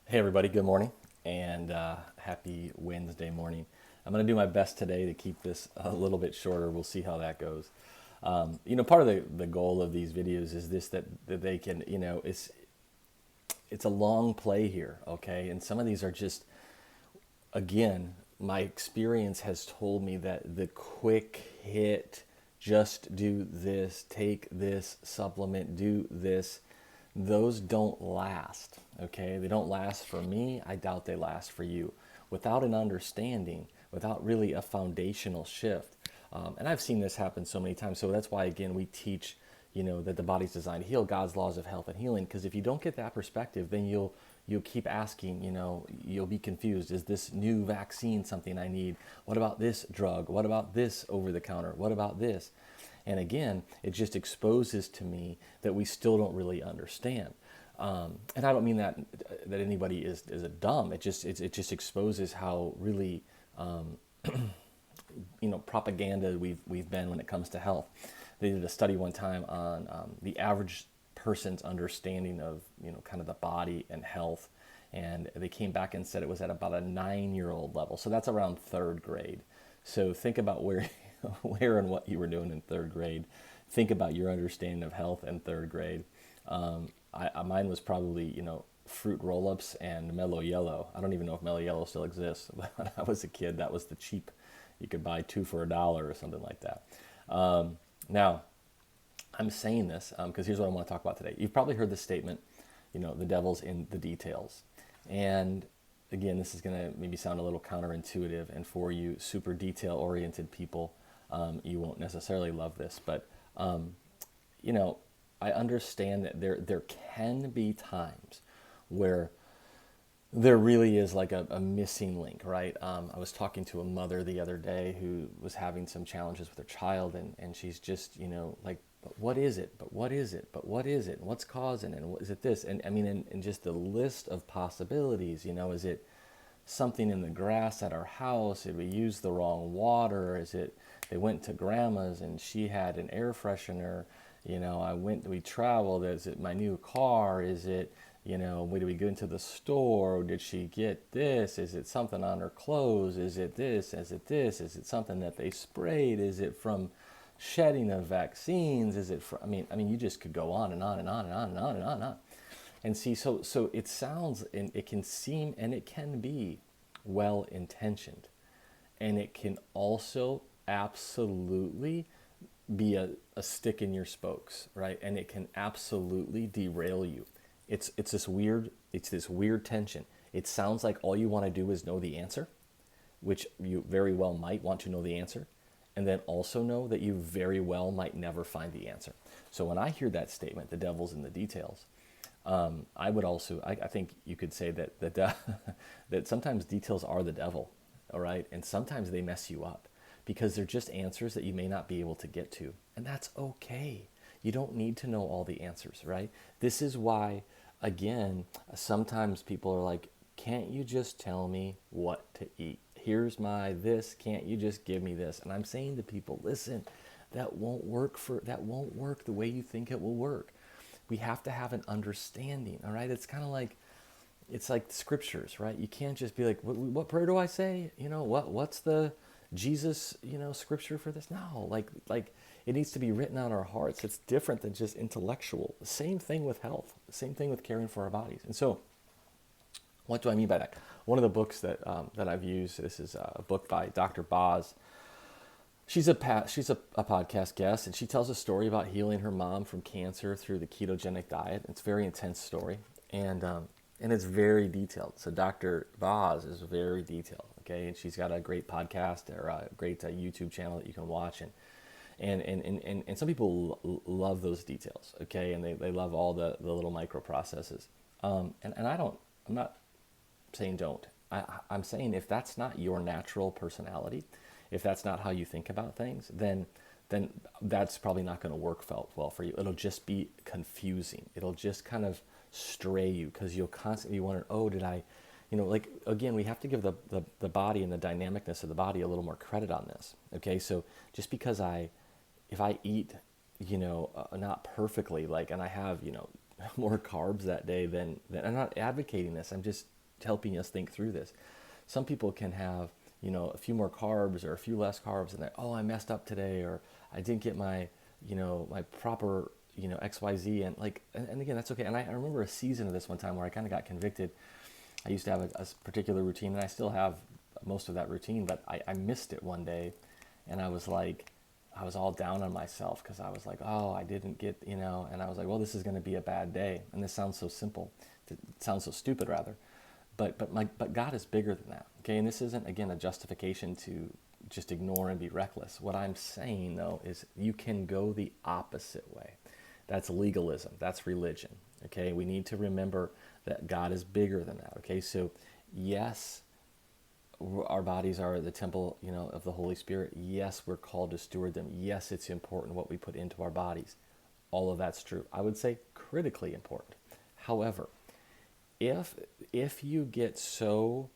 Hey everybody, good morning and happy Wednesday morning. I'm going to do my best today to keep this a little bit shorter. We'll see how that goes. Part of the goal of these videos is this that they can, it's a long play here, okay? And some of these are just, again, my experience has told me that the quick hit, just do this, take this supplement, do this, those don't last, okay? They don't last for me. I doubt they last for you. Without an understanding, without really a foundational shift. And I've seen this happen so many times. So that's why, again, we teach, that the body's designed to heal, God's laws of health and healing. Because if you don't get that perspective, then you'll keep asking, you'll be confused. Is this new vaccine something I need? What about this drug? What about this over the counter? What about this? And again, it just exposes to me that we still don't really understand. And I don't mean that anybody is a dumb. It just exposes how really propaganda we've been when it comes to health. They did a study one time on the average person's understanding of kind of the body and health, and they came back and said it was at about a 9-year-old level. So that's around third grade. So think about where where and what you were doing in third grade. Think about your understanding of health in third grade. Mine was probably fruit roll-ups and Mellow Yellow. I don't even know if Mellow Yellow still exists. But when I was a kid, that was the cheap. You could buy two for $1 or something like that. Now, I'm saying this because here's what I want to talk about today. You've probably heard the statement, the devil's in the details. And again, this is going to maybe sound a little counterintuitive. And for you super detail-oriented people, you won't necessarily love this. But, I understand that there can be times where there really is like a missing link, right? I was talking to a mother the other day who was having some challenges with her child, and she's just, like, but what is it? But what is it? But what is it? And what's causing it? And what is it this? And I mean, and just the list of possibilities, is it something in the grass at our house? Did we use the wrong water? Is it they went to grandma's and she had an air freshener? We traveled. Is it my new car? Is it, did we go into the store? Did she get this? Is it something on her clothes? Is it this? Is it this? Is it something that they sprayed? Is it from shedding of vaccines? Is it from, I mean, you just could go on and on and on and on and on and on and on. And see, so it sounds and it can seem and it can be well intentioned. And it can also absolutely be a stick in your spokes, right? And it can absolutely derail you. It's this weird tension. It sounds like all you want to do is know the answer, which you very well might want to know the answer, and then also know that you very well might never find the answer. So when I hear that statement, the devil's in the details, I think you could say that sometimes details are the devil, all right? And sometimes they mess you up because they're just answers that you may not be able to get to. And that's okay. You don't need to know all the answers, right? This is why, again, sometimes people are like, can't you just tell me what to eat? Here's my this, can't you just give me this? And I'm saying to people, listen, that won't work the way you think it will work. We have to have an understanding, all right? It's like scriptures, right? You can't just be like, what prayer do I say? What's the Jesus, scripture for this? No, like it needs to be written on our hearts. It's different than just intellectual. The same thing with health, the same thing with caring for our bodies. And so, what do I mean by that? One of the books that I've used, this is a book by Dr. Boz. She's a podcast guest, and she tells a story about healing her mom from cancer through the ketogenic diet. It's a very intense story, and it's very detailed. So Dr. Boz is very detailed, okay? And she's got a great podcast or a great YouTube channel that you can watch, and some people love those details, okay? And they love all the little micro processes. I'm not saying don't. I'm saying if that's not your natural personality, if that's not how you think about things, then that's probably not going to work well for you. It'll just be confusing. It'll just kind of stray you because you'll constantly wonder, oh, did I, like, again, we have to give the body and the dynamicness of the body a little more credit on this. Okay, so just because if I eat, not perfectly, like, and I have, more carbs that day, then I'm not advocating this. I'm just helping us think through this. Some people can have, a few more carbs or a few less carbs, and they're, oh, I messed up today, or I didn't get my, my proper, XYZ, and and again, that's okay. And I remember a season of this one time where I kind of got convicted. I used to have a particular routine, and I still have most of that routine, but I missed it one day, and I was all down on myself because I was like, oh, I didn't get, and I was like, well, this is going to be a bad day. And this sounds so simple. It sounds so stupid, rather. But God is bigger than that, okay? And this isn't, again, a justification to just ignore and be reckless. What I'm saying, though, is you can go the opposite way. That's legalism. That's religion, okay? We need to remember that God is bigger than that, okay? So, yes, our bodies are the temple, of the Holy Spirit. Yes, we're called to steward them. Yes, it's important what we put into our bodies. All of that's true. I would say critically important. However, if you get so,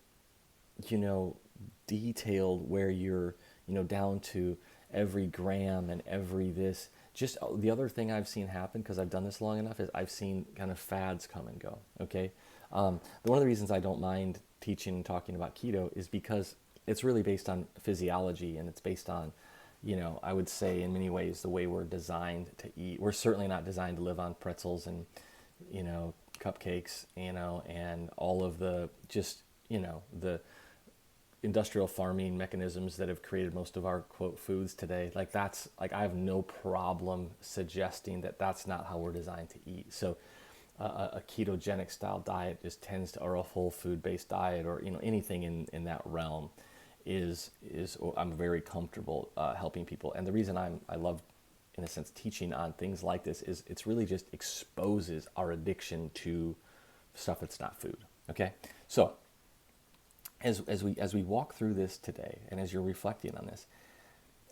detailed where you're, down to every gram and every this, just the other thing I've seen happen, because I've done this long enough, is I've seen kind of fads come and go, okay? One of the reasons I don't mind teaching and talking about keto is because it's really based on physiology, and it's based on, I would say in many ways the way we're designed to eat. We're certainly not designed to live on pretzels and, cupcakes, and all of the just, the industrial farming mechanisms that have created most of our quote foods today. I have no problem suggesting that that's not how we're designed to eat. So a ketogenic style diet just tends to, or a whole food based diet, or anything in that realm is I'm very comfortable helping people. And the reason I love, in a sense, teaching on things like this is it's really just exposes our addiction to stuff that's not food. Okay, so as we walk through this today, and as you're reflecting on this,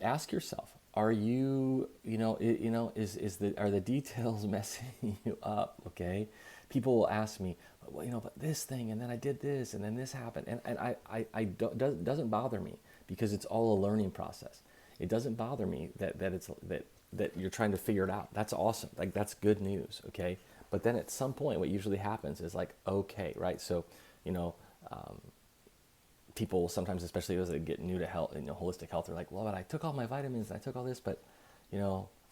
ask yourself: are you, are the details messing you up? Okay, people will ask me, well, but this thing, and then I did this, and then this happened, and doesn't bother me, because it's all a learning process. It doesn't bother me that you're trying to figure it out. That's awesome. That's good news. Okay, but then at some point, what usually happens is okay, right? So, people sometimes, especially as they get new to health, holistic health, they're like, well, but I took all my vitamins and I took all this, but,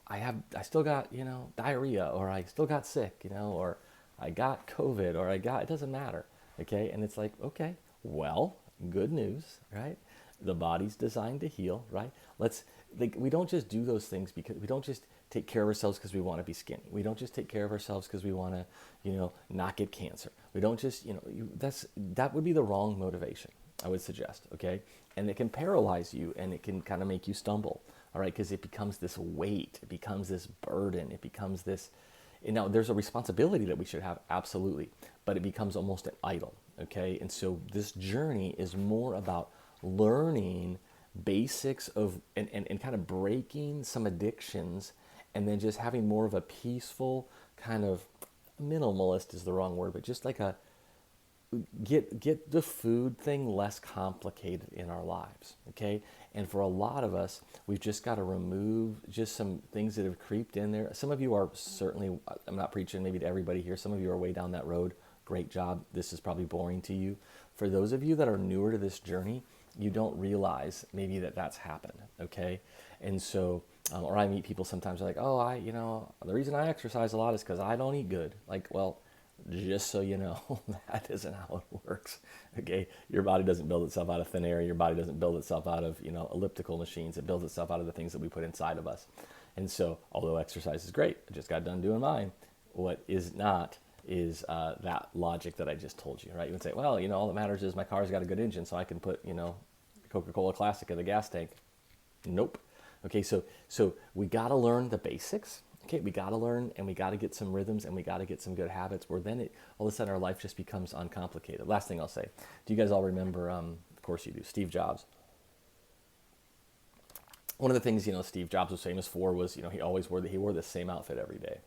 I still got, diarrhea, or I still got sick, or I got COVID, or it doesn't matter. Okay. And it's okay, well, good news, right? The body's designed to heal, right? We don't just do those things because we don't just take care of ourselves because we want to be skinny. We don't just take care of ourselves because we want to, not get cancer. We don't just, that would be the wrong motivation, I would suggest, okay? And it can paralyze you, and it can kind of make you stumble, all right? Because it becomes this weight, it becomes this burden, it becomes this, and now there's a responsibility that we should have, absolutely, but it becomes almost an idol, okay? And so this journey is more about learning basics of, and kind of breaking some addictions, and then just having more of a peaceful kind of, minimalist is the wrong word, but just get the food thing less complicated in our lives, okay? And for a lot of us, we've just got to remove just some things that have creeped in there. Some of you are certainly, I'm not preaching maybe to everybody here, some of you are way down that road. Great job. This is probably boring to you. For those of you that are newer to this journey, you don't realize maybe that's happened, okay? And so, or I meet people sometimes like, oh, the reason I exercise a lot is because I don't eat good. Well, just so you know, that isn't how it works, okay? Your body doesn't build itself out of thin air. Your body doesn't build itself out of, elliptical machines. It builds itself out of the things that we put inside of us. And so, although exercise is great, I just got done doing mine, what is not is that logic that I just told you, right? You would say, well, all that matters is my car's got a good engine, so I can put, Coca-Cola Classic in the gas tank. Nope. Okay, so we got to learn the basics. Okay, we got to learn, and we got to get some rhythms, and we got to get some good habits, where then all of a sudden our life just becomes uncomplicated. Last thing I'll say, do you guys all remember, of course you do, Steve Jobs? One of the things, Steve Jobs was famous for was, he always wore the same outfit every day.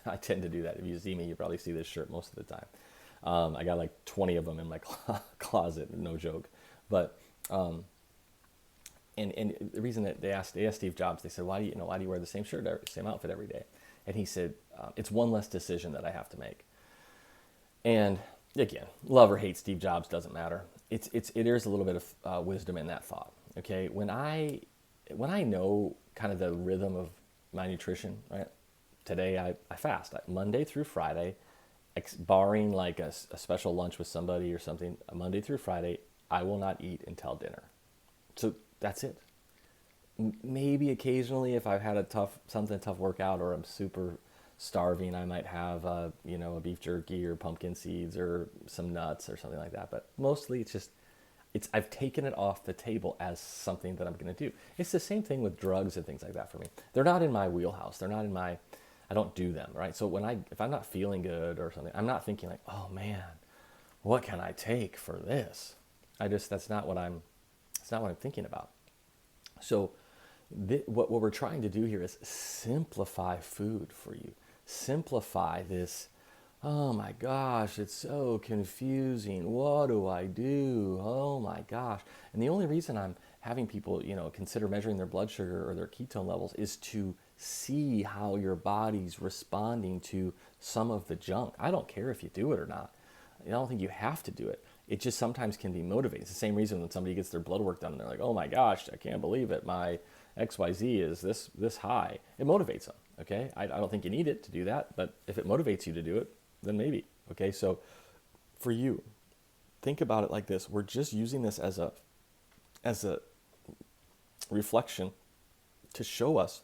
I tend to do that. If you see me, you probably see this shirt most of the time. I got 20 of them in my closet, no joke. But, and the reason that they asked Steve Jobs, they said, why do you wear the same shirt, same outfit every day? And he said, it's one less decision that I have to make. And, again, love or hate Steve Jobs, doesn't matter. There's a little bit of wisdom in that thought. Okay, when I know kind of the rhythm of my nutrition, right? Today I fast Monday through Friday, barring like a special lunch with somebody or something. Monday through Friday, I will not eat until dinner. So that's it. Maybe occasionally if I've had a tough workout or I'm super starving, I might have a beef jerky or pumpkin seeds or some nuts or something like that. But mostly it's I've taken it off the table as something that I'm going to do. It's the same thing with drugs and things like that for me. They're not in my wheelhouse. They're not in my I don't do them, right? So if I'm not feeling good or something, I'm not thinking like, "Oh man, what can I take for this?" That's not what I'm thinking about. So what we're trying to do here is simplify food for you. Simplify this. Oh my gosh, it's so confusing. What do I do? Oh my gosh. And the only reason I'm having people, consider measuring their blood sugar or their ketone levels is to see how your body's responding to some of the junk. I don't care if you do it or not. I don't think you have to do it. It just sometimes can be motivating. It's the same reason when somebody gets their blood work done and they're like, "Oh my gosh, I can't believe it. My XYZ is this high." It motivates them. Okay, I don't think you need it to do that, but if it motivates you to do it, then maybe. Okay, so for you, think about it like this: we're just using this as a reflection to show us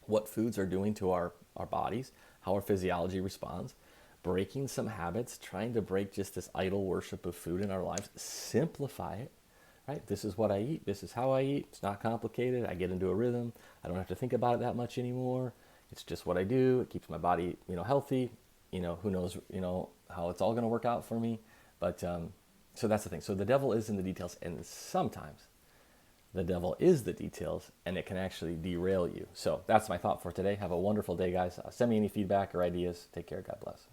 what foods are doing to our bodies, how our physiology responds, breaking some habits, trying to break just this idol worship of food in our lives, simplify it, right? This is what I eat. This is how I eat. It's not complicated. I get into a rhythm. I don't have to think about it that much anymore. It's just what I do. It keeps my body, healthy. Who knows, how it's all going to work out for me. But so that's the thing. So the devil is in the details, and sometimes the devil is the details, and it can actually derail you. So that's my thought for today. Have a wonderful day, guys. Send me any feedback or ideas. Take care. God bless.